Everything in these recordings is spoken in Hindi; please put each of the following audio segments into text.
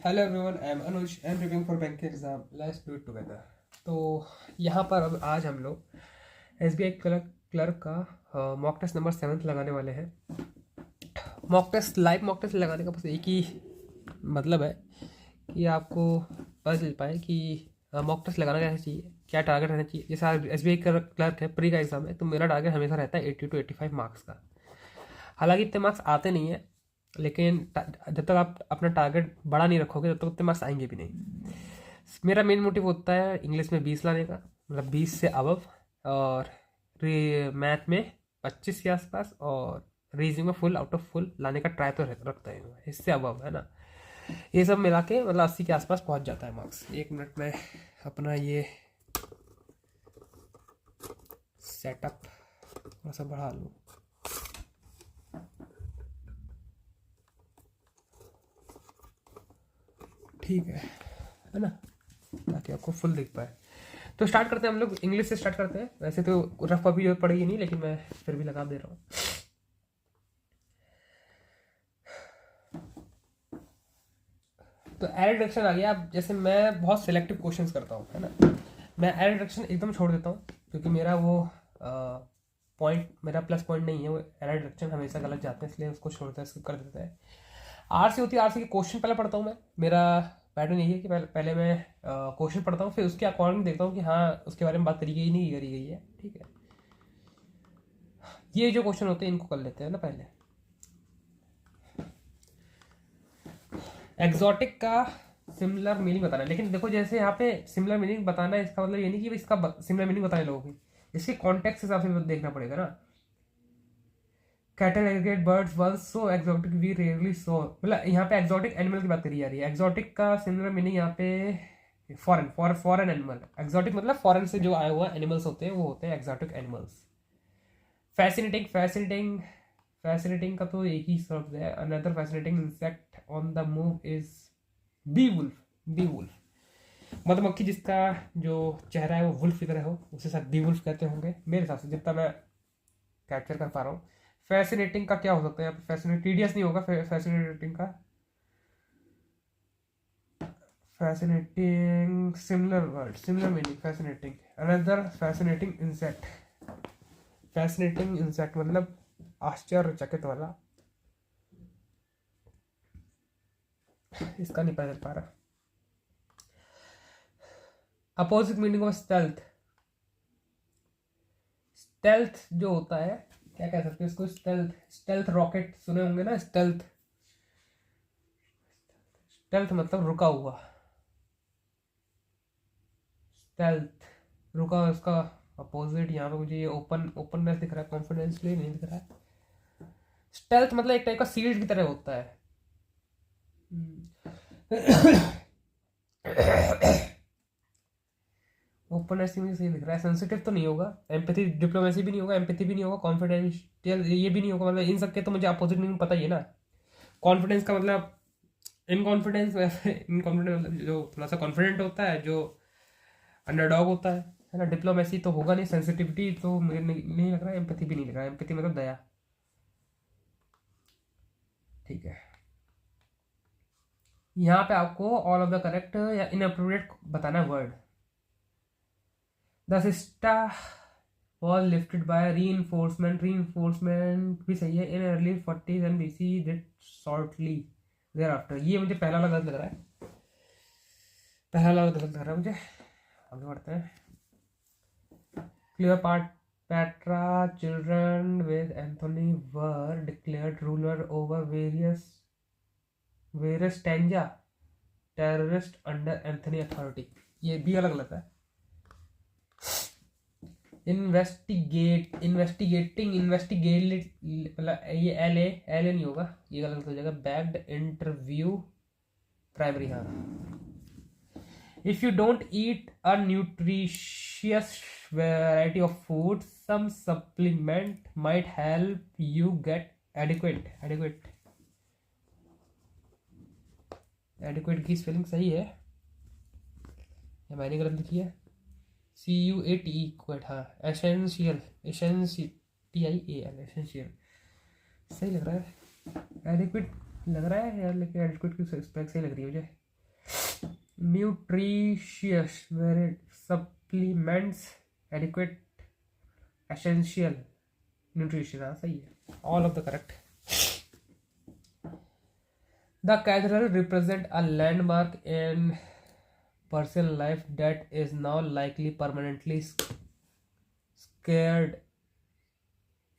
Hello everyone, I am Anuj, I am preparing for bank exam, let's do it together. तो यहाँ पर अब आज हम लोग एसबीआई क्लर्क का मॉक टेस्ट नंबर 7 लगाने वाले हैं। Mock test, live mock test लगाने का बस एक ही मतलब है कि आपको पता चल पाए कि मॉक टेस्ट लगाना कैसे चाहिए, क्या टारगेट रहना चाहिए। जैसे आज एसबीआई क्लर्क है, प्री का एग्जाम है, तो मेरा टारगेट हमेशा रहता है 80 to 85 मार्क्स का। हालांकि इतने मार्क्स आते नहीं है, लेकिन जब तक आप अपना टारगेट बड़ा नहीं रखोगे तब तक उतने मार्क्स आएंगे भी नहीं। मेरा मेन मोटिव होता है इंग्लिश में 20 लाने का, मतलब 20 से अबव, और मैथ में 25 के आसपास, और रीजनिंग में फुल आउट ऑफ फुल लाने का ट्राई तो रखता है, इससे अबव है ना। ये सब मिला के मतलब 80 के आसपास पहुंच जाता है मार्क्स। 1 मिनट में अपना ये सेटअप थोड़ा सा बढ़ा लूँ। ठीक है ना, ताकि आपको फुल दिख पाए। तो स्टार्ट करते हैं, हम लोग इंग्लिश से स्टार्ट करते हैं। वैसे तो रफ कॉपी जरूरत पड़ेगी नहीं, लेकिन मैं फिर भी लगा दे रहा हूँ। तो एरर डिडक्शन आ गया। अब जैसे मैं बहुत सिलेक्टिव क्वेश्चंस करता हूँ, है ना, मैं एरर डिडक्शन एकदम छोड़ देता हूँ, क्योंकि मेरा वो पॉइंट, मेरा प्लस पॉइंट नहीं है। वो एरर डिडक्शन हमेशा गलत जाते हैं, इसलिए उसको छोड़ते हैं, स्किप कर देते हैं। आरसी होती है, आरसी के क्वेश्चन पहले पढ़ता हूँ मैं। मेरा पैटर्न यही है कि पहले मैं क्वेश्चन पढ़ता हूँ, फिर उसके अकॉर्डिंग देखता हूँ कि हाँ उसके बारे में बात करी गई नहीं करी गई है। ठीक है, ये जो क्वेश्चन होते हैं इनको कर लेते हैं ना पहले। एग्जॉटिक का सिमिलर मीनिंग बताना है, लेकिन देखो जैसे यहाँ पे सिमिलर मीनिंग बताना है, इसका मतलब ये नहीं कि इसका सिमिलर मीनिंग बताने लोगों की, इसके कॉन्टेक्स्ट हिसाब से देखना पड़ेगा ना। Cattle egret birds once so exotic we rarely so, मतलब यहाँ पे एक्सोटिक एनिमल की बात करी जा रही है। एक्सोटिक का सिमिलर मीनिंग यहाँ पे फॉरेन एनिमल। एक्सोटिक मतलब फॉरेन से जो आए हुआ एनिमल्स होते हैं, वो होते हैं एक्सोटिक एनिमल्स। फैसिनेटिंग, फैसिनेटिंग का तो एक ही शब्द है। Another fascinating insect on the move is bee wolf. Bee wolf मधुमक्खी जिसका जो चेहरा है वो वुल्फ की तरह हो, उसे शायद बी वुल्फ कहते होंगे मेरे हिसाब से, जितना मैं कैप्चर कर पा रहा हूँ। फैसिनेटिंग का क्या हो सकता है यहाँ पे? फैसिनेट टीडियस नहीं होगा। फैसिनेटिंग का fascinating similar word, similar meaning. Fascinating another fascinating insect. Fascinating insect मतलब आश्चर्यचकित वाला, इसका नहीं पता चल पा रहा। Opposite meaning of stealth. Stealth जो होता है, क्या कह सकते हैं इसको? स्टेल्थ, स्टेल्थ रॉकेट सुने होंगे ना। स्टेल्थ, स्टेल्थ मतलब रुका हुआ। स्टेल्थ रुका, उसका अपोजिट यहाँ पे मुझे ये ओपननेस दिख रहा है, कॉन्फिडेंसली नहीं दिख रहा है। स्टेल्थ मतलब एक टाइप का सील्ड की तरह होता है। ओपननेस मुझे सही दिख रहा है। सेंसिटिव तो नहीं होगा, एम्पैथी डिप्लोमेसी भी नहीं होगा, एम्पैथी भी नहीं होगा, कॉन्फिडेंशियल ये भी नहीं होगा। मतलब इन सबके तो मुझे अपोजिट मीनिंग पता ही है ना। कॉन्फिडेंस का मतलब इनकॉन्फिडेंस, वैसे इनकॉन्फिडेंस मतलब जो थोड़ा सा कॉन्फिडेंट होता है, जो अंडरडॉग होता है ना। डिप्लोमेसी तो होगा नहीं, सेंसिटिविटी तो मुझे नहीं लग रहा है, एम्पैथी भी नहीं लग रहा है। एम्पैथी मतलब दया। ठीक है, यहाँ पे आपको ऑल ऑफ द करेक्ट या इनअप्रोप्रिएट बताना word. The sister was lifted by reinforcement. Reinforcement भी सही है। In early 40s and BC did shortly thereafter. ये मुझे पहला वाला गलत लग रहा है, पहला वाला गलत लग रहा है मुझे। आगे बढ़ते हैं। Cleopatra children with Anthony were declared ruler over various Tanja terrorist under Anthony authority। ये भी अलग अलग है। इन्वेस्टिगेट मतलब ये एल ए नहीं होगा, ये गलत हो जाएगा। बैग्ड इंटरव्यू प्राइमरी, हाँ। If you don't eat a nutritious variety of food, some supplement might help you get adequate की स्पेलिंग सही है या मैंने गलत लिखी है? CUATE क्वेट, हाँ। एसेंशियल, TIAL, एसेंशियल सही लग रहा है। एडिक्वेट लग रहा है यार, लेकिन एडिक्वेट की स्पेलिंग सही लग रही है मुझे। nutritious, varied supplements, adequate, essential nutrition. हाँ सही है, all of the correct. The cathedral represent a landmark in Persian life that is now likely permanently scared,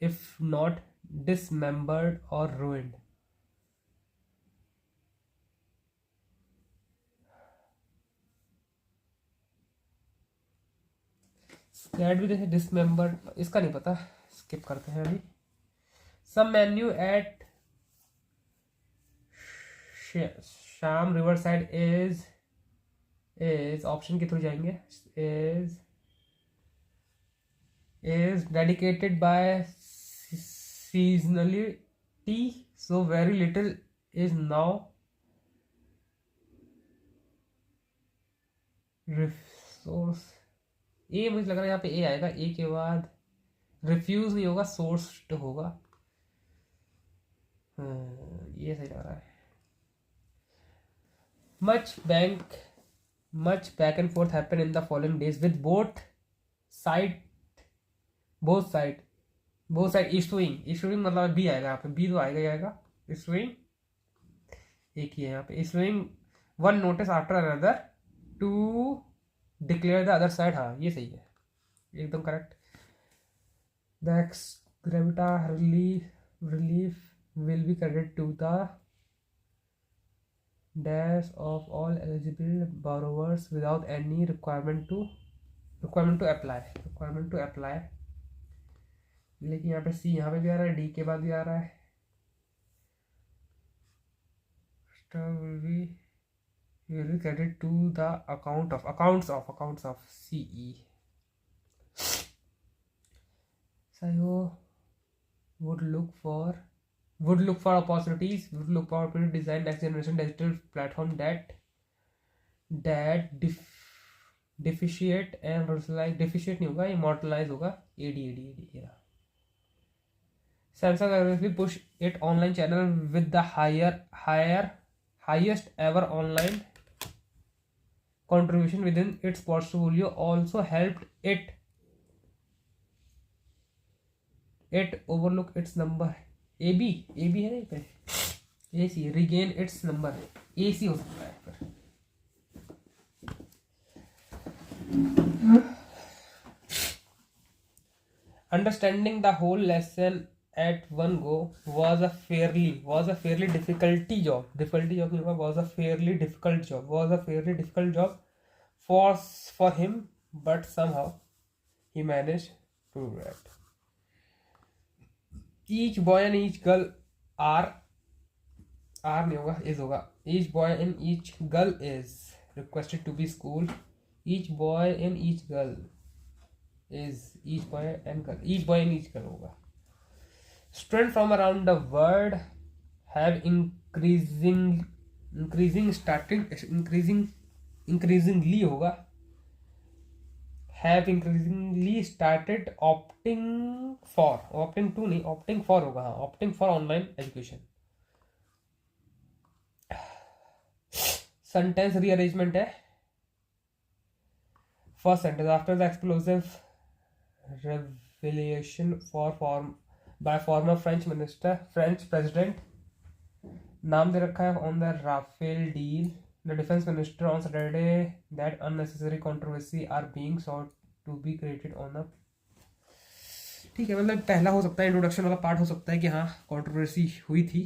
if not dismembered or ruined. स्कैड भी जैसे डिसमेंबर्ड, इसका नहीं पता, स्किप करते हैं अभी. सम मेन्यू एट शाम रिवर साइड इज ऑप्शन के थ्रू जाएंगे. Is dedicated by seasonality, so very little is now resource. ए मुझे लग रहा है यहाँ पे ए आएगा, ए के बाद रिफ्यूज नहीं होगा, सोर्स्ड होगा. ये सही लग रहा है. Much back and forth happened in the following days with both side issuing मतलब बी आएगा यहाँ पे, बी तो आएगा ही आएगा. issuing एक ही है यहाँ पे. issuing one notice after another to declare the other side. हाँ ये सही है, एकदम correct. the ex gravita relief will be credited to the dash of all eligible borrowers without any requirement to apply. लेकिन यहाँ पे सी यहाँ पे भी आ रहा है, डी के बाद भी आ रहा है. will be credited to the accounts of CE. So would look for opportunities, design next generation digital platform that differentiate and differentiate नहीं होगा, immortalize होगा. AD. Samsung aggressively push its online channel with the highest ever online contribution within its portfolio. Also helped it overlook its number. AB है नहीं पे, AC regain its number. AC हो सकता है फिर. Understanding the whole lesson at one go was a fairly difficult job. Was a fairly difficult job for him, but somehow he managed to do that. Each boy and each girl are नहीं होगा, is होगा. Each boy and each girl is requested to be schooled. Each boy and each girl is each boy and girl होगा. Students from around the world have increasingly होगा. Have increasingly started opting for होगा. हाँ, opting for online education. Sentence rearrangement है. First sentence: after the explosive revelation by former French president, नाम दे रखा है on the Rafale deal, the defense minister on Saturday that unnecessary controversy are being sought to be created on the. ठीक है, मतलब पहला हो सकता है, इंट्रोडक्शन वाला पार्ट हो सकता है कि हाँ कंट्रोवर्सी हुई थी.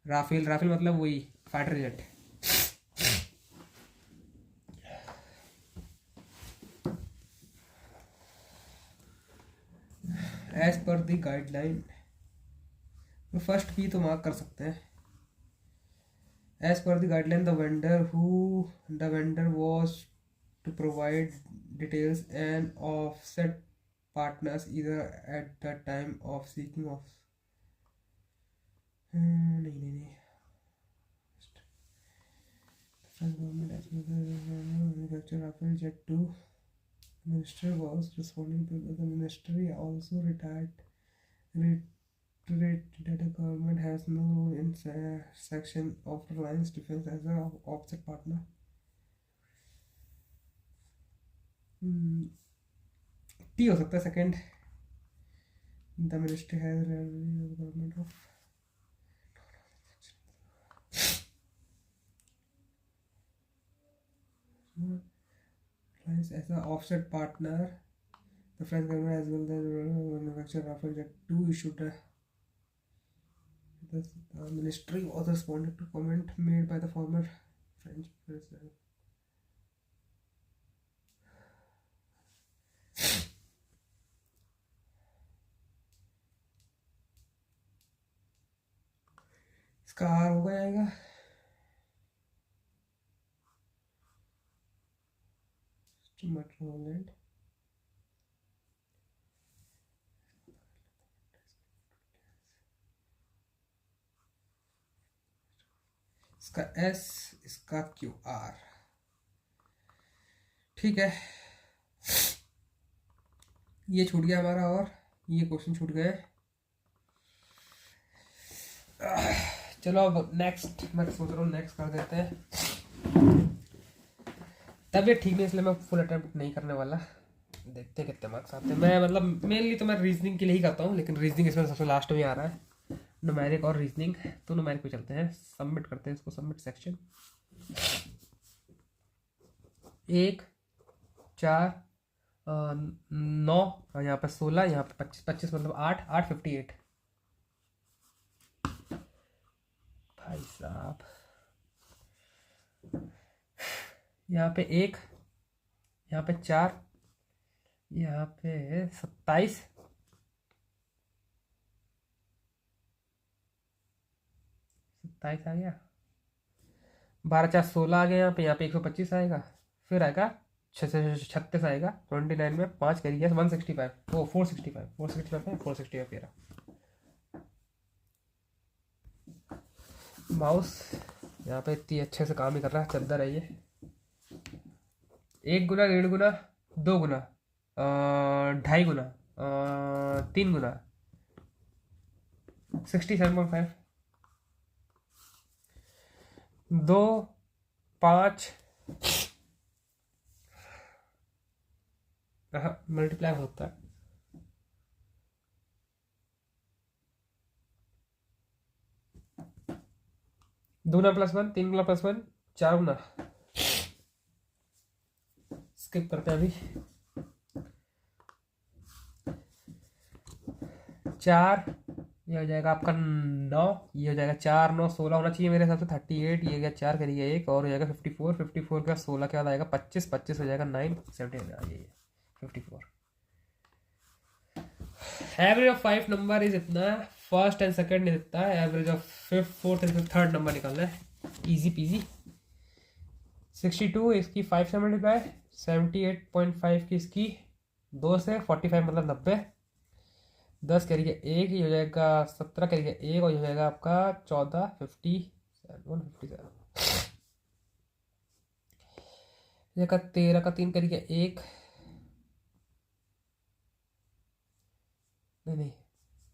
राफेल मतलब वही fighter jet. As per the guideline, first भी तो मार्क कर सकते हैं. As per the guideline, the vendor was to provide details and offset partners either at the time of seeking of. नहीं. The government has manufactured Rafale jet 2. The minister was responding to the ministry also reiterated that the government has no role in section of Reliance Defense as an offset partner. T हो सकता है second. The ministry has government of as an offset partner. The French government as well the manufacturer Rafale Jet 2 issued the ministry was responded to comment made by the former French president. इसका आर हो जाएगा होलैंड। इसका एस, इसका क्यू आर। ठीक है, ये छूट गया हमारा और ये क्वेश्चन छूट गए। चलो अब नेक्स्ट, मैं सोच रहा हूँ नेक्स्ट कर देते हैं। तबीयत ठीक नहीं इसलिए मैं फुल अटेम्प्ट नहीं करने वाला, देखते हैं कितने मार्क्स आते हैं। मैं मतलब मेनली तो मैं रीजनिंग के लिए ही करता हूँ, लेकिन रीजनिंग इसमें सबसे लास्ट में आ रहा है, न्यूमेरिक और रीजनिंग। तो न्यूमेरिक पे चलते हैं, सबमिट करते हैं इसको, सबमिट सेक्शन। 1 4 9 और यहाँ पे 16, यहाँ पे 25, 25 मतलब 8 8 58। भाई साहब, यहाँ पे 1, यहाँ पे 4, यहाँ पे 27, 27 आ गया, 12 4 16 आ गया यहाँ पे 125 आएगा, फिर आएगा 36 आएगा, 29 में 5 करिए 165, वो 465, 465 है, 465 ये रहा। माउस यहाँ पे इतनी अच्छे से काम ही कर रहा है, चलता रहिए। 1 गुना, 1.5 गुना, 2 गुना, 2.5 गुना, 3 गुना, 67.5, 2 5 मल्टीप्लाई होता है। दो गुना +1, 3 गुना +1, 4 गुना, स्किप करते हैं अभी। 4, ये हो जाएगा आपका 9, ये हो जाएगा 4 9 16 होना चाहिए मेरे हिसाब से, 38, ये गया 4 करिए 1 और हो जाएगा 54, 54 का 16 के बाद आएगा 25, 25 हो जाएगा 9, 17 आ जाइए 54। एवरेज ऑफ 5 नंबर इज इतना, फर्स्ट एंड सेकंड इज इतना, average of fifth fourth and third number निकालना है, इजी पीजी। 62 इसकी 5 से मल्टीप्लाई, 78.5 की इसकी 2 से, 45 मतलब 90, 10 करिए 1, ये हो जाएगा 17 करिए 1 और ये हो जाएगा आपका 14, 57 ये का 13 का 3 करिए 1, नहीं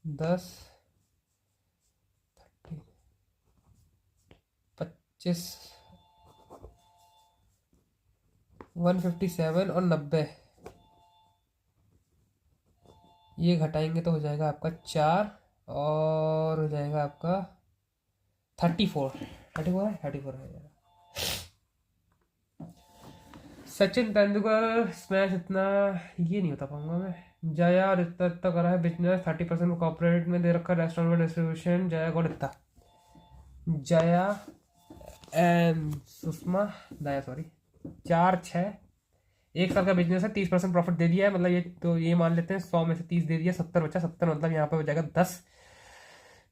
10, 30, 25, 157 और 90, ये घटाएंगे तो हो जाएगा आपका 4 और हो जाएगा आपका 34 है 34 है यार। सचिन तेंदुलकर स्मैश इतना ये नहीं होता पाऊंगा मैं। जया और इतना करा है बिजनेस, 30% कॉर्पोरेट में दे रखा है, रेस्टोरेंट में डिस्ट्रीब्यूशन। जया को इतना, Jaya and Sushma Daya, sorry 4 6, 1 साल का बिजनेस है, 30% प्रॉफिट दे दिया है, मतलब ये तो ये मान लेते हैं 100 में से 30 दे दिया, 70 बचा, 70 मतलब यहाँ पे हो जाएगा 10,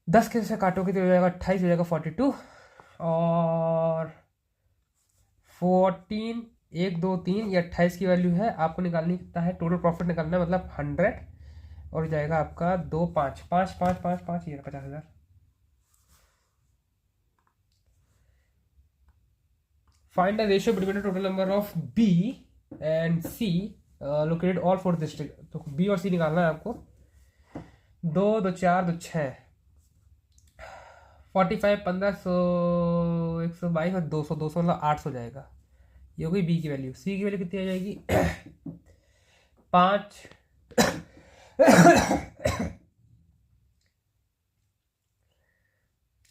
10 के से काटोगे तो हो जाएगा 28, हो जाएगा 42 और 14 1 2 3, ये 28 की वैल्यू है, आपको निकालनी कितना है, टोटल प्रॉफिट निकालना है मतलब 100 और जाएगा आपका 2 5 5 5 5 5, ये 50,000। Find the ratio between the total number of B and C located all 4 district. तो बी और सी निकालना है आपको। 2 2 4 2 6, 45 1500 122 और 200 200 मतलब 800 जाएगा। ये हो गई बी की वैल्यू। सी की वैल्यू कितनी आ जाएगी 5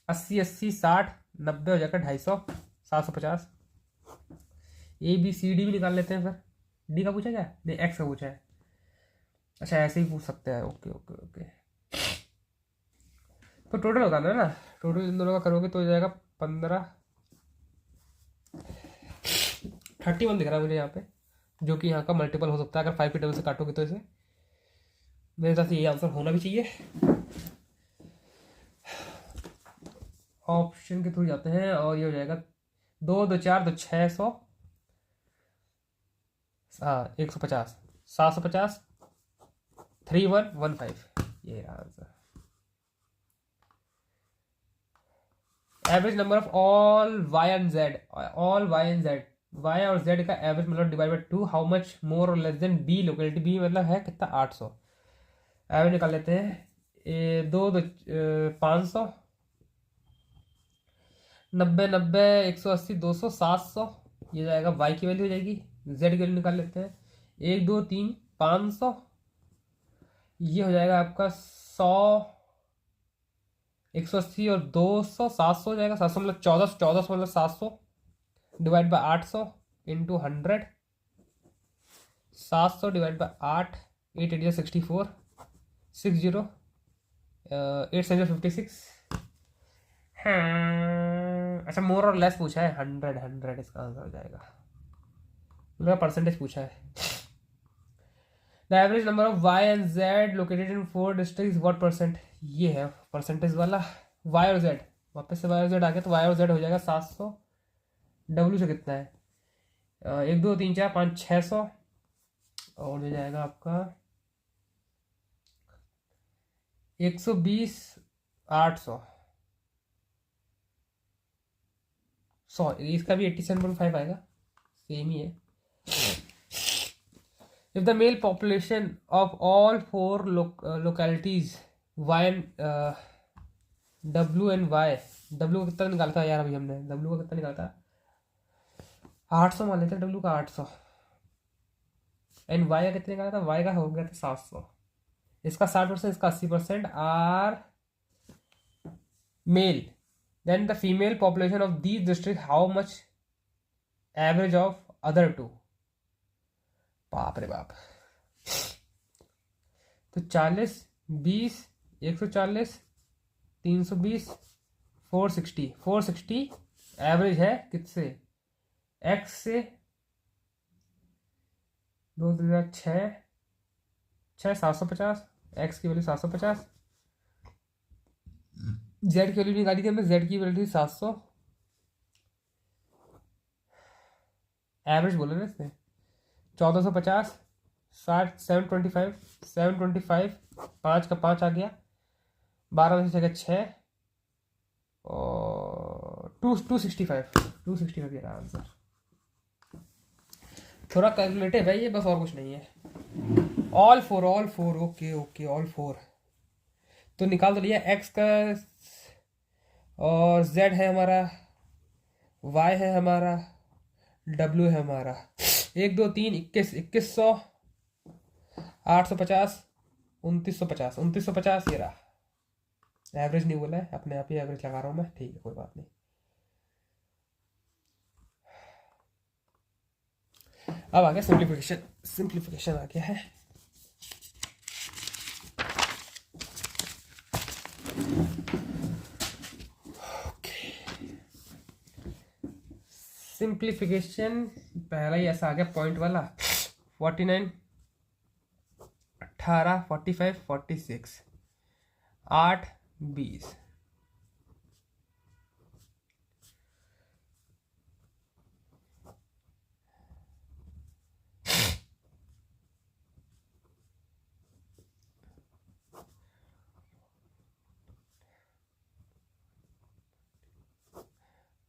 80 80 60 90 हो जाएगा 250 750। ABCD भी निकाल लेते हैं फिर। डी का पूछा क्या? नहीं, एक्स का पूछा है। अच्छा, ऐसे ही पूछ सकते हैं। Okay okay okay. तो टोटल होता है ना, टोटल इन दोनों का करोगे तो हो जाएगा 15 31 दिख रहा है मुझे यहाँ पे, जो कि यहाँ का मल्टीपल हो सकता है अगर 5 के टेबल से काटोगे तो। इसे मेरे हिसाब से ये आंसर होना भी चाहिए। ऑप्शन के थ्रू जाते हैं और ये हो जाएगा 2 2 4 2 600 150 750 3115। ये रहा answer. Average number of all Y and Z, all Y and Z, Y और जेड का एवरेज मतलब divide by 2, how much more और less than B locality. B मतलब है कितना? 800। एवरेज निकाल लेते हैं। 2 2 500 90 90 180 200 700। ये जाएगा वाई की वैल्यू हो जाएगी। जेड की वैल्यू निकाल लेते हैं। 1 2 3 500। ये हो जाएगा आपका 100 180 और 200 700 हो जाएगा। 700 मतलब 1400, 1400 मतलब 700 divide by 800 into 100। 700 divide by 8, 8 8 64 60 8 7 56। हाँ, अच्छा मोर और लेस पूछा है। 100 100 इसका आंसर हो जाएगा। मेरा परसेंटेज पूछा है। The average number of Y and Z located in 4 district what percent. ये है परसेंटेज वाला। वाई और जेड, वापस से वाई और जेड आ गया तो वाई और जेड हो जाएगा 700। डब्ल्यू से कितना है? 1 2 3 4 5 600 और हो जाएगा आपका 120 800 100। इसका भी 87.5 आएगा, सेम ही है। If the male population of all 4 localities y and w and y, w का कितना निकाला था यार अभी हमने? w का कितना निकाला था? 800 मान लेते हैं w का 800। एंड y का कितना निकाला था? y का हो गया था 700। इसका 60%, इसका 80% are male. Then the female population of these district how much average of other two. बाप रे बाप। तो 40 20 140 320 460 एवरेज है किससे? एक्स से। 2 6 6 750। एक्स की वैल्यू 750। जेड की वैल्यू निकाली थी हमने, जेड की वैल्यू थी 700। एवरेज बोले ना इसमें 1450 60 725 725 5 का 5 आ गया। 12 में से जगह 6 और 265 ये आंसर। थोड़ा कैलकुलेटिव है ये, बस और कुछ नहीं है। All four okay okay all 4 तो निकाल तो लिया। एक्स का और जेड है हमारा, वाई है हमारा, डब्ल्यू है हमारा। 1 2 3 21 2100 850 2950 2950 ये रहा। एवरेज नहीं बोला है, अपने आप ही एवरेज लगा रहा हूँ मैं। ठीक है, कोई बात नहीं। अब आ गया सिंप्लीफिकेशन आ गया है। सिंप्लीफिकेशन पहला ही ऐसा आ गया पॉइंट वाला। 49 18 45 46 8 20।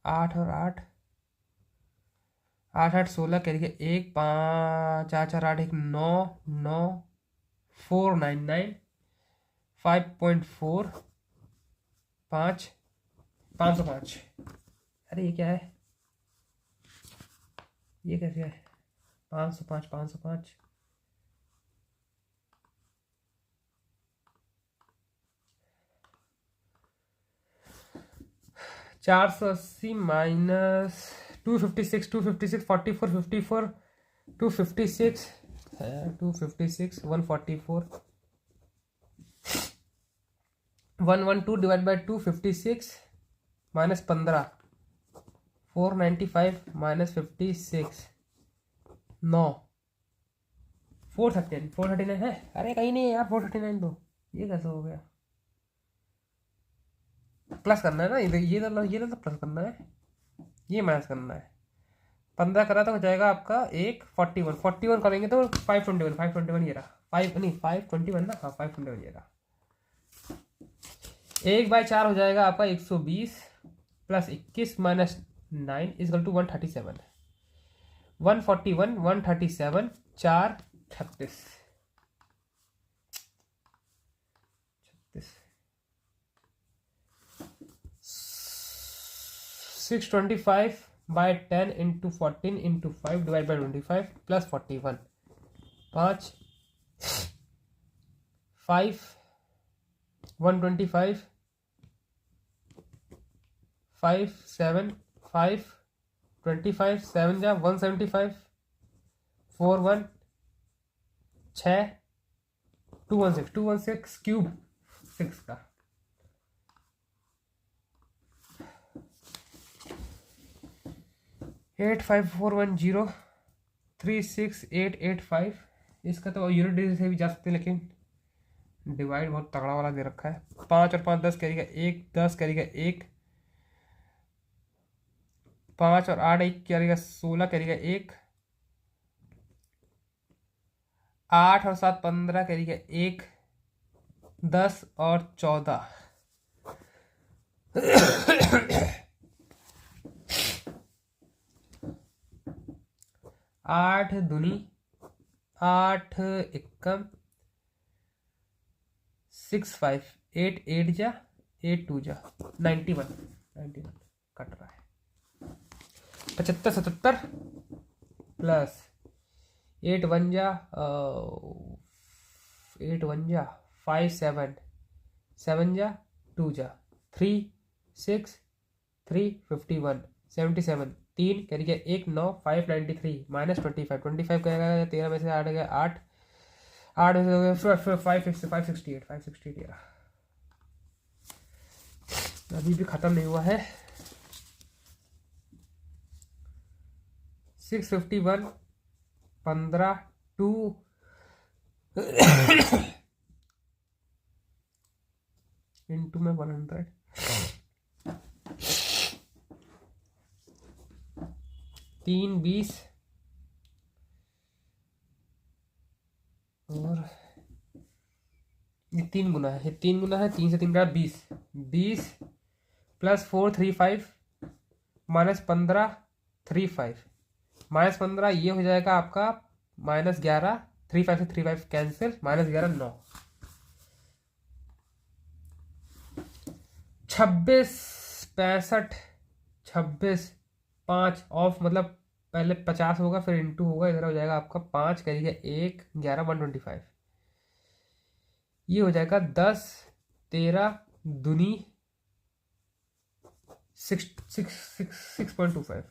आठ और 8 8 8 16 करिए। 1 5 4 4 8 1 9 9 499 5.4 5 505। अरे ये क्या है? ये कैसे है? 505 505 480 माइनस 256, 44, 54, 256 है, 256, 144, 112 डिवाइड बाई 256 माइनस 15, 495 माइनस 56, 9, 439 है। अरे कहीं नहीं यार, 439 दो, ये कैसे हो गया? प्लस करना है ना, ये तो प्लस करना है, ये माइनस करना है। 15 करा तो हो जाएगा आपका एक 41 करेंगे तो 521 ये रहा, 5 नहीं 521 ना, हाँ 521 ये रहा। 1/4 हो जाएगा आपका 120 plus 21 minus 9 is equal to 137, 141, 137, 4, 36, 625 by 10 into 14 into 5 divided by 25 plus 41, 5, 125, 5, 7, 5, 25, 7 जा 175, 4, 1, 6, 216 क्यूब 6 का 85410 36885। इसका तो यूनिट डिजिट से भी जा सकते हैं, लेकिन डिवाइड बहुत तगड़ा वाला दे रखा है। 5 और 5 10 करेगा 1, 10 करेगा 1, 5 और 8 1 करेगा 16 करेगा 1, 8 और 7 15 करेगा 1, 10 और 14 8 दूनी 8 एकम 6 5 8 8 जा 8 2 जा 91 कट रहा है। 75 77 प्लस 8 1 जा 8 1 जा 5 7 7 जा 2 जा 3 6 3 51 77 3 करिए 1 9 593 माइनस 25 करेगा 13 में से 8 गया 8 8 में से हो गया 568 यार, अभी भी खत्म नहीं हुआ है। 651 15 2 इंटू में 100 3 20 और ये 3 गुना है, 3 से 3 का 20 20 प्लस 4 3 5 माइनस 15 3 5 माइनस 15 ये हो जाएगा आपका माइनस 11 3 5 से 3 5 कैंसिल माइनस 11 9 26 65 26 5 ऑफ मतलब पहले 50 होगा फिर इंटू होगा, इधर हो जाएगा आपका 5 करिएगा 1 11 125 ये हो जाएगा 10 13 दूनी 6.25 52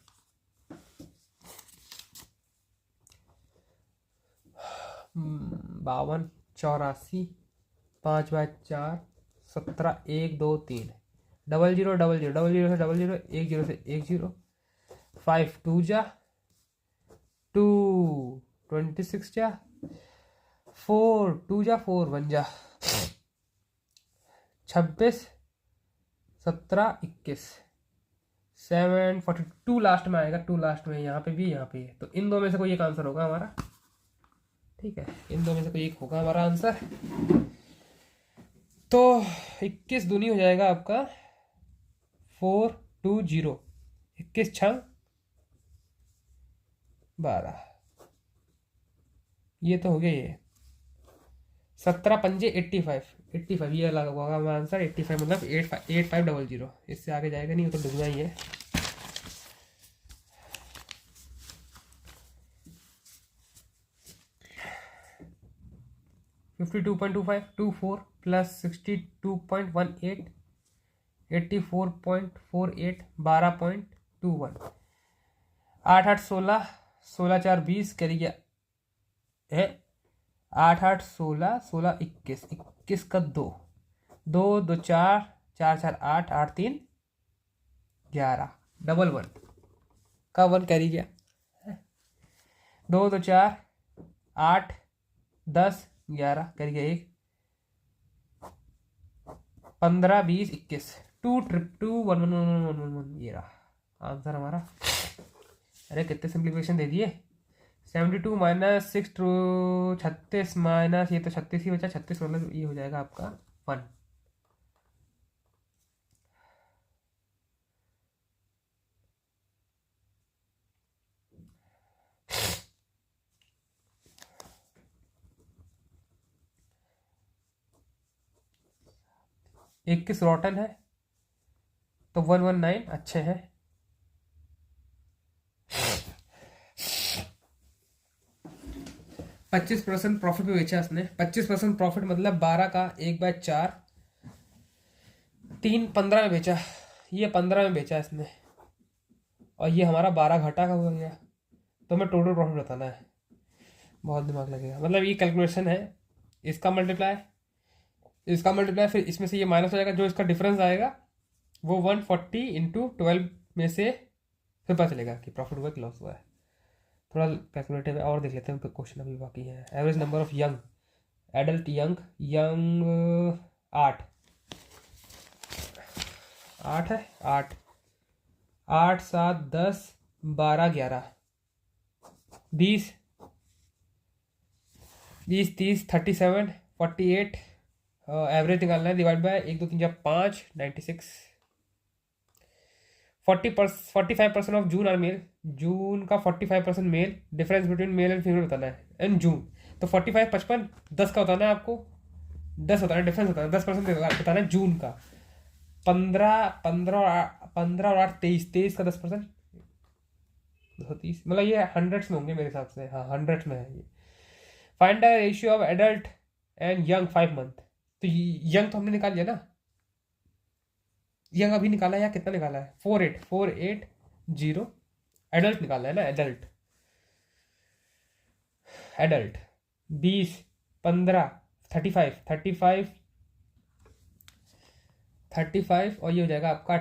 84 5/4 17 1 2 3 0 0 0 0 0 0 से 0 0 1 0 से 1 0 5 2 जा 2 26 जा 4 2 जा 4 1 जा 26 17 21 7 42 लास्ट में आएगा, 2 लास्ट में यहाँ पे भी यहाँ पे, तो इन दो में से कोई एक आंसर होगा हमारा। ठीक है, इन दो में से कोई एक होगा हमारा आंसर। तो 21 दूनी हो जाएगा आपका 420 21 6 12 ये तो हो गया ये 17 पंजे 85 ये लगा होगा हमारा आंसर। 85 मतलब 8500, इससे आगे जाएगा नहीं, वो तो डूबना ही है। $52.25 24 प्लस 62.18 84.48, 12.21, 8 8 16, 16 4 20 करी गया है, 8 8 16, 16 21, 21 का 2, 2 2 4, 4 4 8, 8 3 11, डबल 1 का 1 करी गया, 2 2 4, 8 10 11 करी गया 1, 15 20 21, 2 2 1 1 1 1 1 1, ये रहा आंसर हमारा। अरे कितने सिंप्लीफिकेशन दे दिए। 72 माइनस 6 टू 36 माइनस, ये तो 36 ही बचा, 36 मतलब ये हो जाएगा आपका 1। एक किस रॉटन है तो 119 अच्छे हैं। 25% प्रॉफिट पे बेचा इसने। 25% प्रॉफिट मतलब 12 का 1/4, 3 15 में बेचा, ये 15 में बेचा इसने, और ये हमारा 12 घाटा का हो गया। तो हमें टोटल प्रॉफिट बताना है, बहुत दिमाग लगेगा। मतलब ये कैलकुलेशन है, इसका मल्टीप्लाई, इसका मल्टीप्लाई, फिर इसमें से ये माइनस हो जाएगा, जो इसका डिफरेंस आएगा वो 140 इंटू 12 में से फिर पता चलेगा कि प्रॉफिट हुआ कि लॉस हुआ है। थोड़ा कैलकुलेटिव है, और देख लेते हैं क्वेश्चन अभी बाकी है। Average number of young adult, young 8 8 है, 8 8 7 10 12 11 20 20 30 37 48, एवरेज निकालना है, divide by 1 2 3 4 5, 96। 45% of June are male, June का 45% male, difference between male and female बताना है, एंड जून। तो 45 55 10 का बताना है आपको, 10 बताना है, डिफरेंस बताना है, 10% बताना है जून का। 15 15 15 और 8 23, 23 का 10%, 230, मतलब ये हंड्रेड्स में होंगे मेरे हिसाब से, हाँ हंड्रेड्स में है ये। Find the ratio of adult and young 5 month. तो यंग तो हमने निकाल लिया ना, यंग अभी निकाला है या कितना निकाला है, 48480। एडल्ट निकालना है ना, एडल्ट, एडल्ट 20 15 35 35 35, और ये हो जाएगा आपका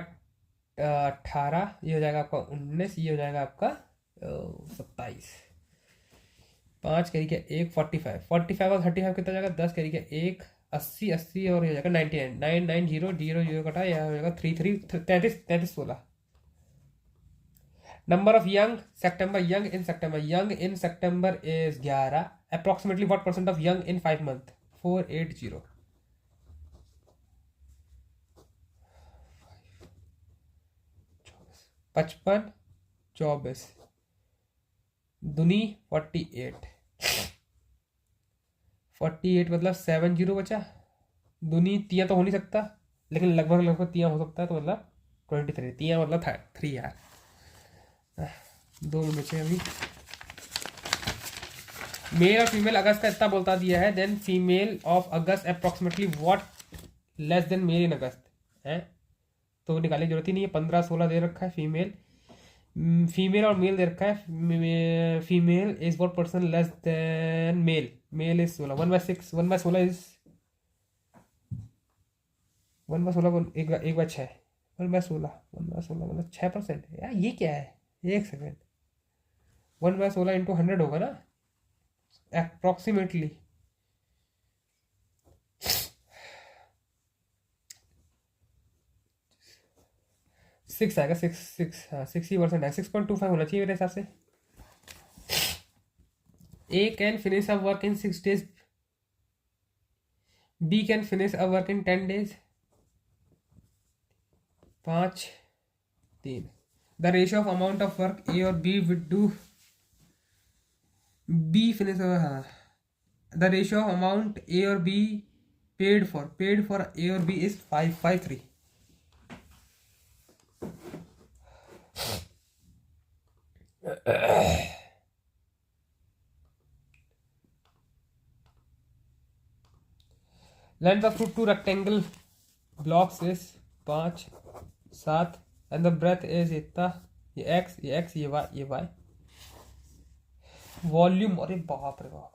18, ये हो जाएगा आपका 19, ये हो जाएगा आपका 27। 5 करी क्या 1, 45 45 और 35 कितना जाएगा, 10 करी क्या 1, 80 80, और ये हो जाएगा 99 990 0 0 कटा, यह हो जाएगा 3 3 33 33 16। Number of young September, young in September is 11। Approximately what percent of young in 5 month, 480। 55 24 दुनी 48, 48 मतलब 70 बचा, दुनी तिया तो हो नहीं सकता, लेकिन लगभग लगभग तिया हो सकता है, तो मतलब 23, तिया मतलब 3 यार। 2 में बचे अभी। मेल और फीमेल अगस्त का इतना बोलता दिया है, then female of August approximately what less than male in August है, तो निकालने की जरूरत ही नहीं है। 15 16 दे रखा है फीमेल, फीमेल और मेल दे रखा है। Female is what percent less than male, male is 16, 1/6, 1/16 is 1/16, 1/6, 1/16, 1/16 मतलब 6% यार, ये क्या है, एक सेकेंड, 1/16 इंटू 100 होगा ना अप्रोक्सीमेटली, 6 आएगा, 6 6, हाँ 60% है, 6.25 होना चाहिए मेरे हिसाब से। A can finish a work in 6 days, B can finish a work in 10 days, 5 3। The ratio of amount of work A और B would do, B finish, हाँ, the ratio of amount A और B paid for A और B is 5 5 3। Length of two rectangle blocks is 5 7 and the breadth is इतना, ये x ये y। वॉल्यूम, अरे बाप रे बाप,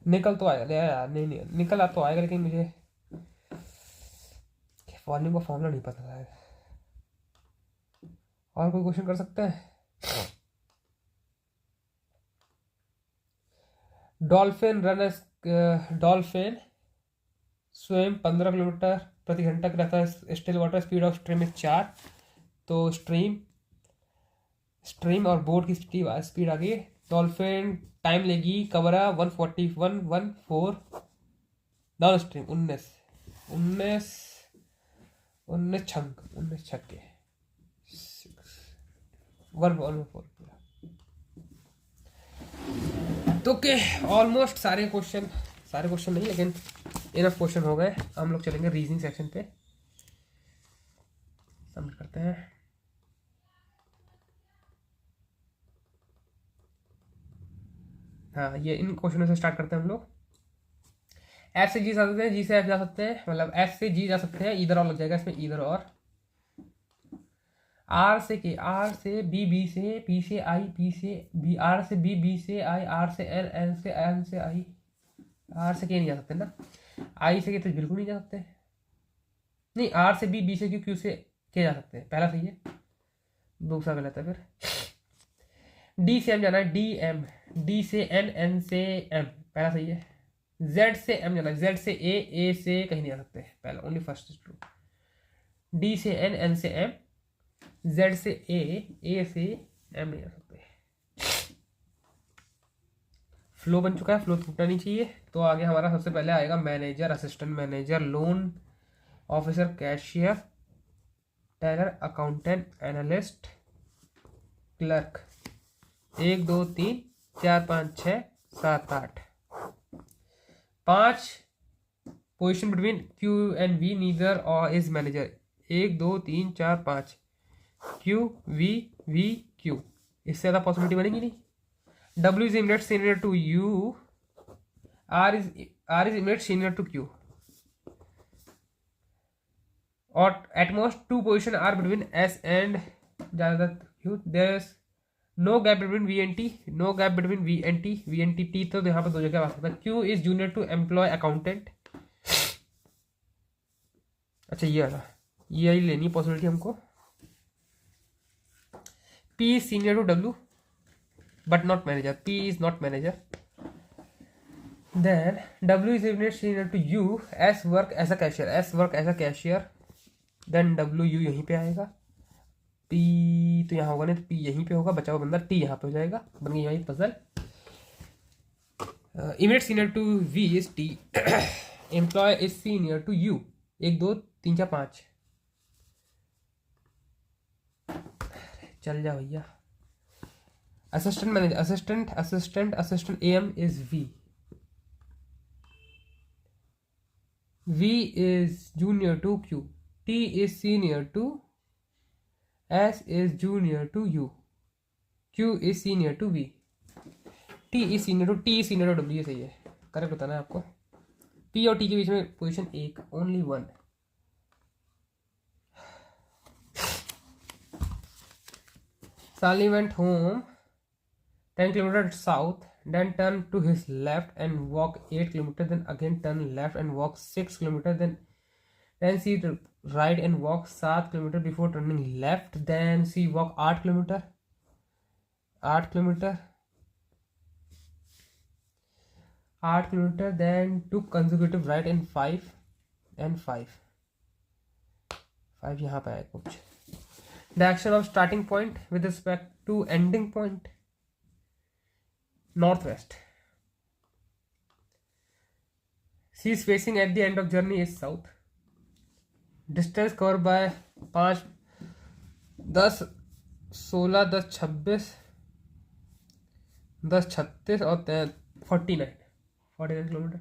निकल तो आएगा यार, नहीं निकल आ तो आएगा, लेकिन मुझे वॉल्यूम का फॉर्मूला नहीं पता है। और कोई क्वेश्चन कर सकते हैं? डॉल्फिन स्वयं 15 किलोमीटर प्रति घंटा का रहता है। Still water speed of stream is 4। तो स्ट्रीम और बोट की स्पीड आ गई। डॉल्फिन टाइम लेगी कवरा 14114 डाउन स्ट्रीम 19 छक्के 114। तो के ऑलमोस्ट सारे क्वेश्चन नहीं, लेकिन इनफ क्वेश्चन हो गए। हम लोग चलेंगे रीजनिंग सेक्शन पे, सबमिट करते हैं। हाँ, ये इन क्वेश्चनों से स्टार्ट करते हैं हम लोग। एफ से जी जा सकते हैं, जी से एफ जा सकते हैं, मतलब एफ से जी जा सकते हैं, इधर और लग जाएगा इसमें, इधर और। आर से के, आर से बी, बी से पी से आई, पी से बी, आर से बी, बी से आई, आर से एन, एन से एन से आई। आर से के नहीं जा सकते ना, आई से के तो बिल्कुल नहीं जा सकते। नहीं, आर से बी, बी से क्यू, क्यू से के जा सकते हैं, पहला सही है, दूसरा गलत है। फिर डी से एम जाना है, डी एम, डी से एन, एन से एम, पहला सही है। जेड से एम जाना है, जेड से ए से कहीं नहीं जा सकते, पहला only first is true. D से एन, एन से एम, जेड से ए से एम नहीं जा सकते। फ्लो बन चुका है, फ्लो टूटना नहीं चाहिए। तो आगे हमारा सबसे पहले आएगा manager, assistant manager, loan officer, cashier, teller, accountant, analyst, clerk. 1 2 3 4 5 6 7 8 5 position between Q and V, neither और is manager. 1 2 3 4 5 Q V Q, इससे ज़्यादा पॉसिबिलिटी बनेगी नहीं। W is immediate senior to U, R is immediate senior to Q, or at most 2 positions are between S and Q. There is no gap between V and T, no gap between V and T, T तो यहाँ पर 2 जगह आ सकता है। Q is junior to employ accountant। अच्छा, ये वाला, ये लेनी पॉसिबिलिटी हमको। P is senior to W but not manager, P is not manager। Then W is immediate senior to U, S work as a cashier, then W U यहीं पे आएगा, P तो यहाँ होगा नहीं, तो P यहीं पे होगा, बचा हुआ बंदा T यहाँ पे हो जाएगा, बन गई यहीं puzzle. Immediate senior to V is T, employee is senior to U। 1 2 3 4 5 चल जा भैया। Assistant manager, assistant AM is V is junior to Q, T is senior to S is junior to U, Q is senior to V, T is senior to W। ये सही है, करेक्ट बताना है आपको। P और T के बीच में position 1, only 1। Sally went home 10 kilometers south, then turn to his left and walk 8 kilometers, then again turn left and walk 6 kilometers, then she right and walk 7 kilometers before turning left, then she walk 8 kilometers, 8 kilometers, then took consecutive right and 5 यहाँ पे आया कुछ। The action of starting point with respect to ending point, northwest। She is facing at the end of journey is south। Distance covered by 5 10 16 10 26 10 36 और 49 kilometre.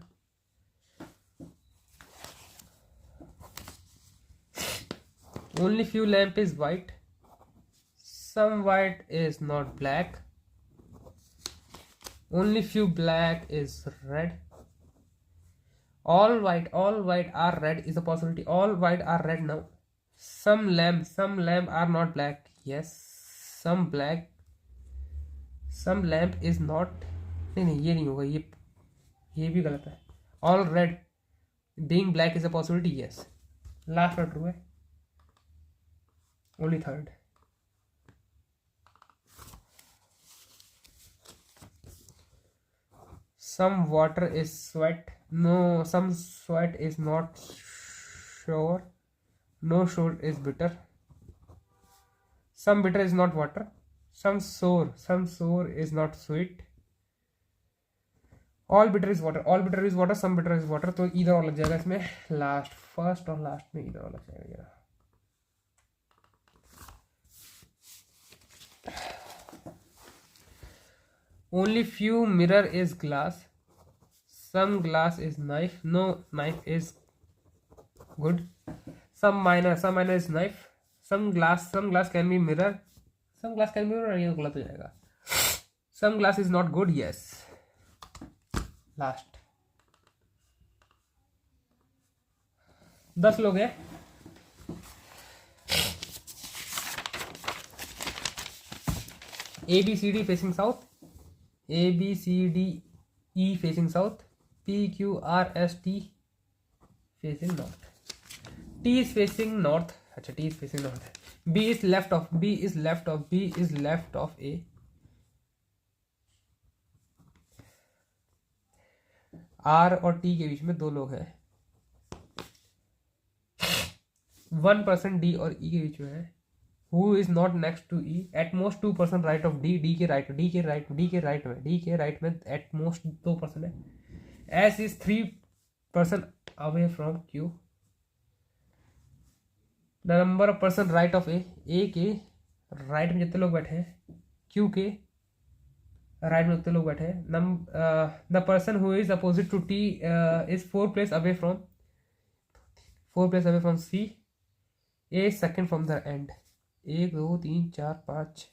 Only few lamp is white, some white is not black, only few black is red, all white are red is a possibility, all white are red now, some lamp are not black. Yes, some black, some lamp is not. नहीं ये नहीं होगा, ये भी गलत है. All red being black is a possibility. Yes, last और true है. Only third. Some water is sweat. No, some sweat is not sure. No sure is bitter. Some bitter is not water. Some sour is not sweet. All bitter is water. All bitter is water. Some bitter is water. तो इधर और लग जाएगा इसमें. लास्ट, फर्स्ट और लास्ट में इधर और लग जाएगा. Only few mirror is glass. Some glass is knife. No knife is good. Some minor is knife. Some glass can be mirror. Some glass can be mirror. ये गलत हो जाएगा. Some glass is not good. Yes. Last 10 लोग हैं. ABCD facing south. ABCDE facing south. PQRST facing north. T is facing north. अच्छा, T is facing north. B is left of A. R और T के बीच में 2 लोग हैं. 1% D और E के बीच में है. Who is not next to E? At most 2% right of D. D के राइट में at most 2% है. S is 3% away from Q. The number of person right of A. A के राइट में जितने लोग बैठे हैं, Q के राइट में उतने लोग बैठे हैं. The person who is opposite to T is 4 place away from C. A second from the end. 1 2 3 4 5.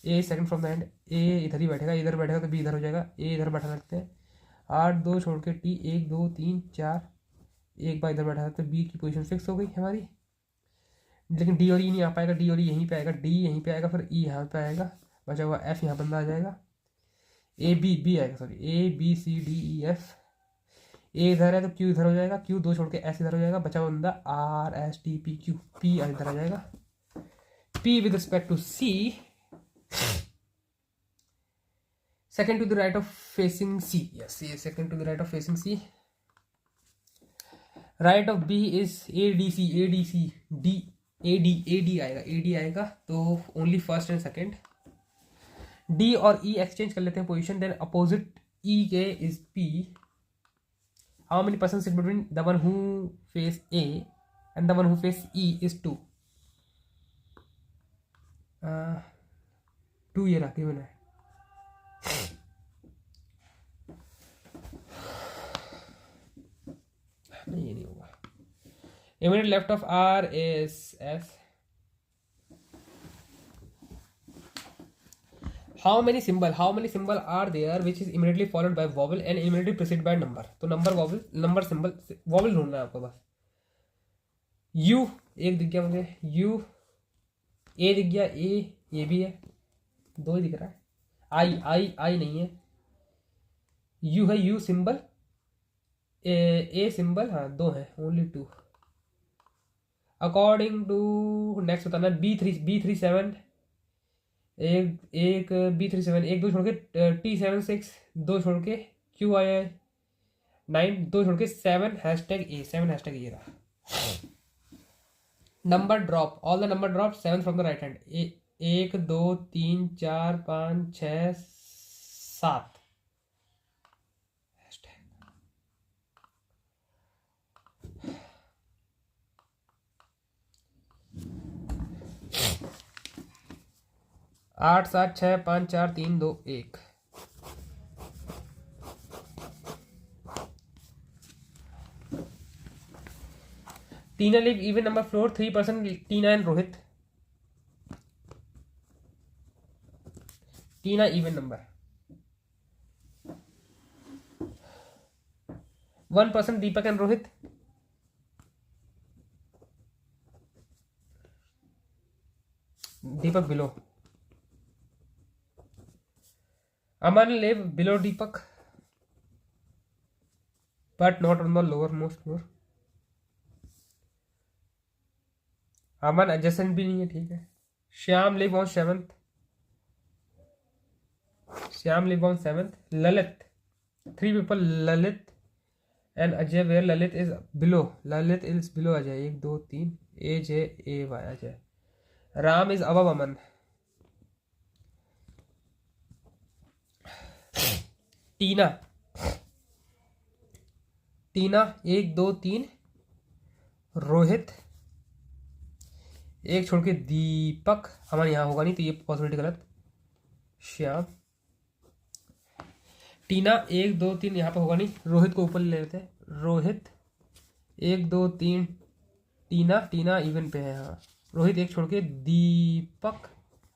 A second from the end. A इधर ही बैठेगा, इधर बैठेगा तो B इधर हो जाएगा. A इधर बैठा सकते हैं. 8 2 छोड़ के T 1 2 3 4 एक बार इधर बैठा है तो B की पोजीशन फिक्स हो गई हमारी. लेकिन D और E नहीं आ पाएगा. D और E यहीं पे आएगा. D यहीं पे आएगा, फिर E यहाँ पे आएगा. बचा हुआ F यहाँ बंदा आ जाएगा. A B C D E F. A इधर है तो Q इधर हो जाएगा. Q 2 छोड़ के S इधर हो जाएगा. बचा हुआ बंदा R S T P Q. P इधर आ जाएगा. P with respect to C. Second to the right of facing C. Yes, second to the right of facing C. Right of B is ADC D AD आएगा तो only first and second. D और E एक्सचेंज कर लेते हैं पोजीशन. देन अपोजिट E के is P. How many person sit between the one who face A and the one who face E is 2. 2 ये रखी मैंने. नहीं, ये नहीं होगा. Immediate left of R is S. How many symbol are there which is immediately followed by vowel and immediately preceded by number? तो नंबर symbol vowel ढूंढना है आपको बस. U एक दिख गया मुझे. U. A दिख गया. A ये भी है. 2 ही दिख रहा है. I नहीं है. U है. U symbol. A symbol हाँ 2 है. Only 2. According to next बताना. B37 एक B37 1 2 छोड़ के T76 2 छोड़ के QI 9 2 छोड़ के 7 #A ये रहा. Number drop. All the number drop 7 from the right hand. 1 2 3 4 5 6 7. 8 7 6 5 4 3 2 1. Tina live even number floor. 3% Tina and Rohit. Tina even number. 1% Deepak and Rohit. Deepak below. Aman live below Deepak but not on the lowermost floor. Aman adjacent भी नहीं है, ठीक है। Shyam live on seventh. Shyam live on seventh. Lalit, 3 people, Lalit and Ajay, where Lalit is below. Lalit is below Ajay. 1 2 3 A J A Y Ajay. Ram is above Aman. Tina, Tina 1 2 3 Rohit, एक छोड़ के दीपक। हमारे यहाँ होगा नहीं तो ये पॉसिबिलिटी गलत। श्याम, टीना 1 2 3 यहाँ पे होगा नहीं, रोहित को ऊपर ले लेते हैं। रोहित 1 2 3 टीना, टीना इवन पे है हाँ। रोहित एक छोड़ के दीपक।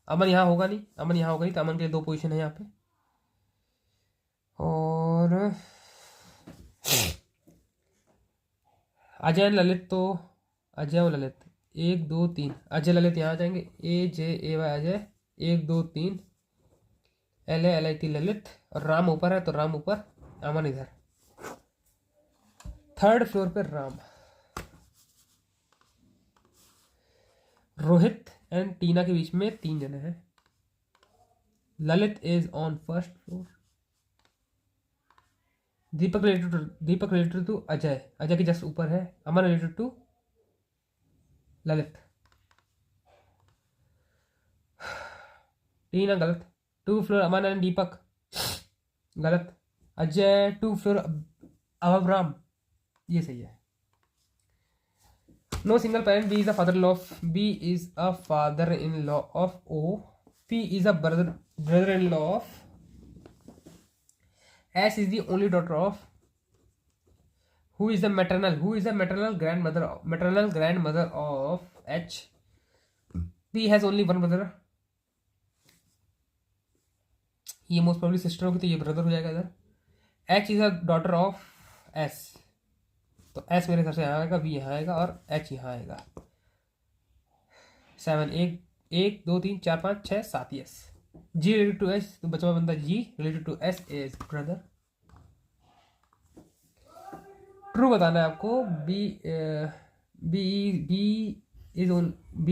अमन यहाँ होगा नहीं, अमन यहाँ होगा नहीं तो अमन के लिए 2 पोजीशन है यहाँ पे। और अजय ललित, तो अजय और ललित 1 2 3 अजय ललित यहाँ आ जाएंगे। A J A Y Ajay. 1 2 3 L A LIT Lalit. और राम ऊपर है तो राम ऊपर, अमन इधर। 3rd फ्लोर पे राम। रोहित एंड टीना के बीच में 3 जने हैं। Lalit is on 1st floor. Deepak related to Ajay, Ajay के जस्ट ऊपर है। Aman related to Lalit. Tina गलत। 2 फ्लोर अमन एंड दीपक गलत। अजय 2 फ्लोर अबव राम, ये सही है। No single parent. B is a father in law of, B is a father in law of O. P is a brother in law of. S is the only daughter of. Who is the maternal grandmother of H. P has only one brother. ये मोस्ट प्रोबेबली सिस्टर होगी तो ये ब्रदर हो जाएगा इधर। H is a daughter of S, तो S मेरे हिसाब से यहाँ आएगा, B यहाँ आएगा और H यहाँ आएगा। 7 1 2 3 4 5 6 7 yes. G related to S तो बचा हुआ बंदा G related to S is brother। True बताना है आपको। B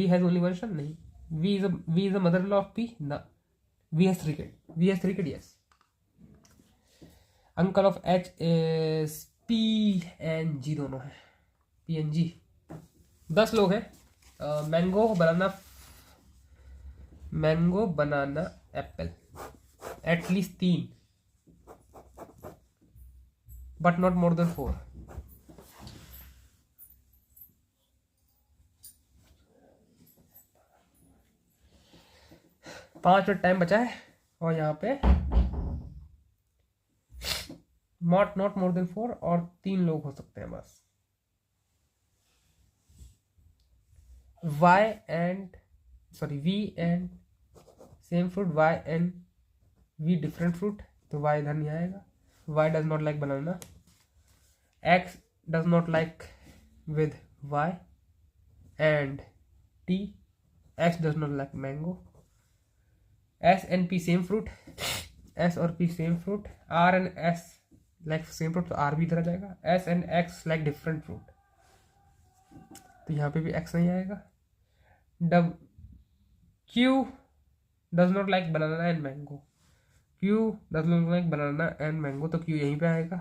has only one son नहीं। V is a mother-in-law of P ना। V has 3 kids yes। Uncle of H is P and G दोनों है। P and G 10 लोग हैं। Mango banana apple, at least 3 but not more than 4। 5 minute time बचा है और यहाँ पे नॉट मोर देन 4 और 3 लोग हो सकते हैं बस। V and same fruit, Y and V different fruit, तो Y इधर नहीं आएगा। Y does not like banana. X does not like with Y and T। X does not like mango. S and P same fruit, S और P same fruit. R and S like same fruit, तो R भी इधर आ जाएगा। S and X like different fruit, तो यहाँ पे भी X नहीं आएगा। Q does not like banana and mango. Q does not like banana and mango, तो Q यहीं पे आएगा।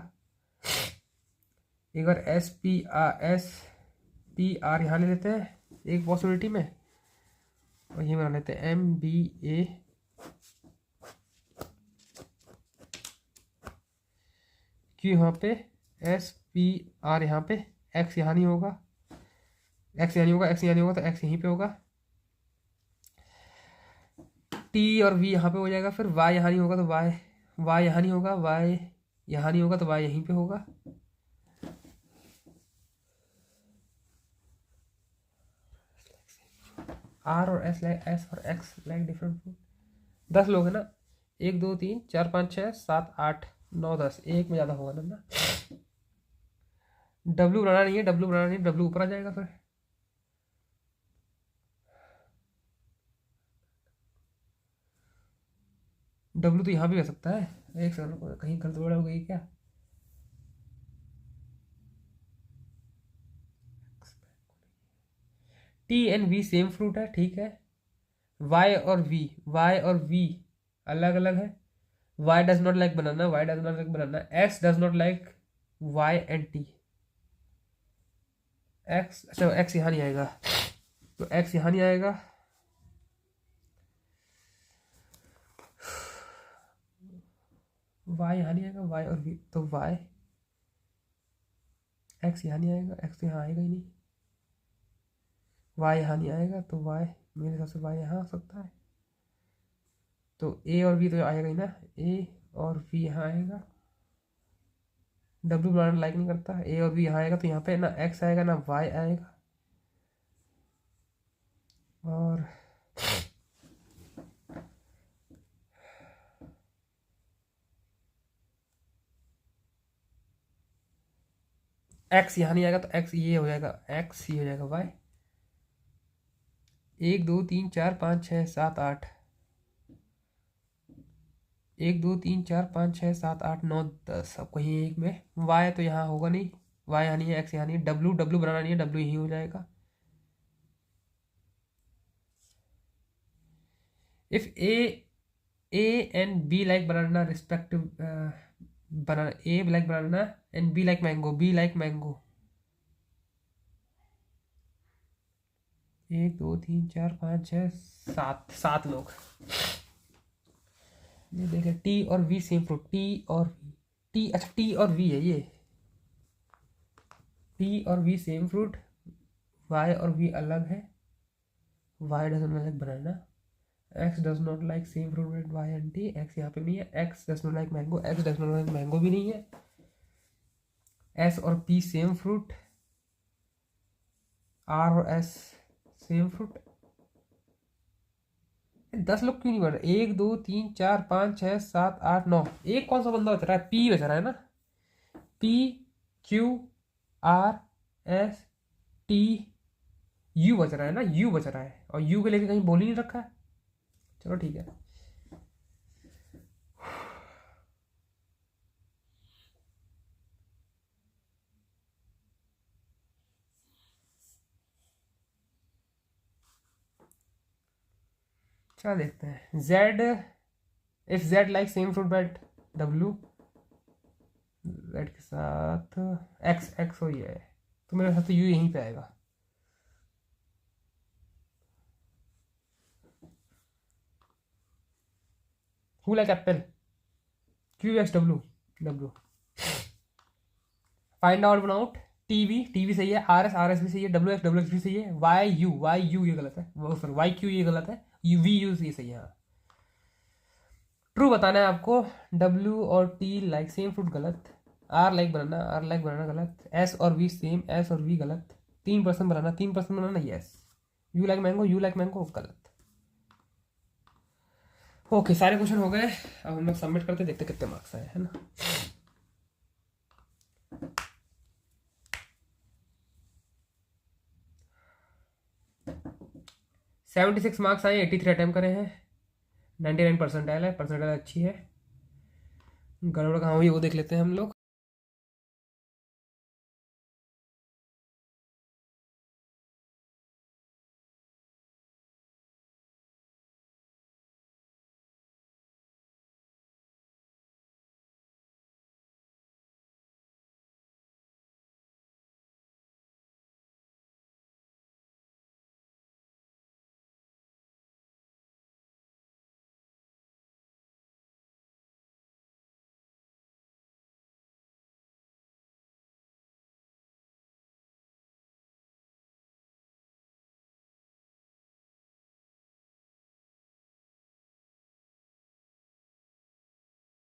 एक बार S P R यहाँ ले लेते हैं एक पॉसिबिलिटी में, और ये बना लेते हैं MBA Q यहाँ पे, S P R यहाँ पे, X यहाँ नहीं होगा, X यहाँ नहीं होगा, X यहाँ नहीं होगा तो X यहीं पे होगा। T और V यहाँ पे हो जाएगा। फिर Y यहाँ नहीं होगा तो Y यहाँ नहीं होगा, Y यहाँ नहीं होगा तो Y यहीं पे होगा। R और S और X लाइक डिफरेंट फ्रूट। 10 लोग हैं ना, 1 2 3 4 5 6 7 8 9 10, एक में ज़्यादा होगा ना। W बनाना नहीं है, W ऊपर आ जाएगा। फिर डब्लू तो यहाँ भी हो सकता है। एक सेकंड, कहीं गड़बड़ हो गई क्या? T and V same fruit है, ठीक है। वाई और वी अलग अलग है। Y does not like banana, Y does not like banana. X does not like Y and T. X, अच्छा एक्स यहाँ नहीं आएगा, तो एक्स यहाँ नहीं आएगा। वाई यहाँ नहीं आएगा, वाई और वी, तो वाई, एक्स यहाँ नहीं आएगा, एक्स तो यहाँ आएगा ही नहीं। वाई यहाँ नहीं आएगा, तो वाई, मेरे हिसाब से वाई यहाँ हो सकता है। तो ए और वी तो आएगा ही ना, ए और वी यहाँ आएगा। डब्ल्यू बनाना लाइक नहीं करता, ए और वी यहाँ आएगा, तो यहाँ पे ना एक्स आएगा ना वाई आएगा। और एक्स यहाँ नहीं आएगा, तो एक्स ये हो जाएगा, एक्स ये हो जाएगा वाई। 1 2 3 4 5 6 7 8, 1 2 3 4 5 6 7 8 9 10, अब कहीं एक में वाई तो यहाँ होगा नहीं, वाई यहाँ नहीं है, एक्स यहाँ नहीं है। डब्ल्यू, डब्ल्यू बनाना नहीं है, डब्ल्यू यही हो जाएगा। If A and be like banana respective, banana, A like banana and be like mango, be like mango. 1 2 3 4 5 6 7, 7 लोग। ये देखें, टी और वी सेम फ्रूट, टी और वी, टी, अच्छा टी और वी है ये, टी और वी सेम फ्रूट, वाई और वी अलग है। Y does not like banana, X does not like same fruit with Y and T, X यहाँ पे नहीं है। X does not like mango, X does not like mango भी नहीं है। एस और पी सेम फ्रूट, आर और एस सेम फ्रूट। 10 लोग क्यों नहीं बन रहे? 1 2 3 4 5 6 7 8 9, एक कौन सा बंदा बच रहा है? पी बच रहा है ना, P Q R S T, you बच रहा है ना, यू बच रहा है, और यू के लेके कहीं बोल ही नहीं रखा है। चलो ठीक है। चलो देखते हैं। Z, if Z like same fruit bat W, Z के साथ एक्स, एक्स हो ही है, तो मेरे साथ तो यू यहीं पे आएगा। Who like apple, Q X W, W. Find out बनाउट, टीवी, टीवी सही है। आर एस, आर एस भी सही है। डब्ल्यू एक्स, डब्ल्यू एक्स भी सही है। वाई यू, वाई यू ये गलत है, वो सर वाई क्यू ये गलत है, यू वी यू ये सही है। हाँ, ट्रू बताना है आपको। डब्ल्यू और टी लाइक सेम फ्रूट गलत। R like banana, R like banana गलत। एस और वी सेम, एस और वी गलत। 3% banana, 3% banana yes. U like mango, U like mango गलत। ओके, सारे क्वेश्चन हो गए। अब हम लोग सबमिट करते, देखते कितने मार्क्स आए, है ना। $76 मार्क्स आए, 83 अटैम्प्ट करे हैं, 99 परसेंटाइल है, परसेंटाइल अच्छी है। गड़बड़ कहाँ हुई वो देख लेते हैं हम लोग।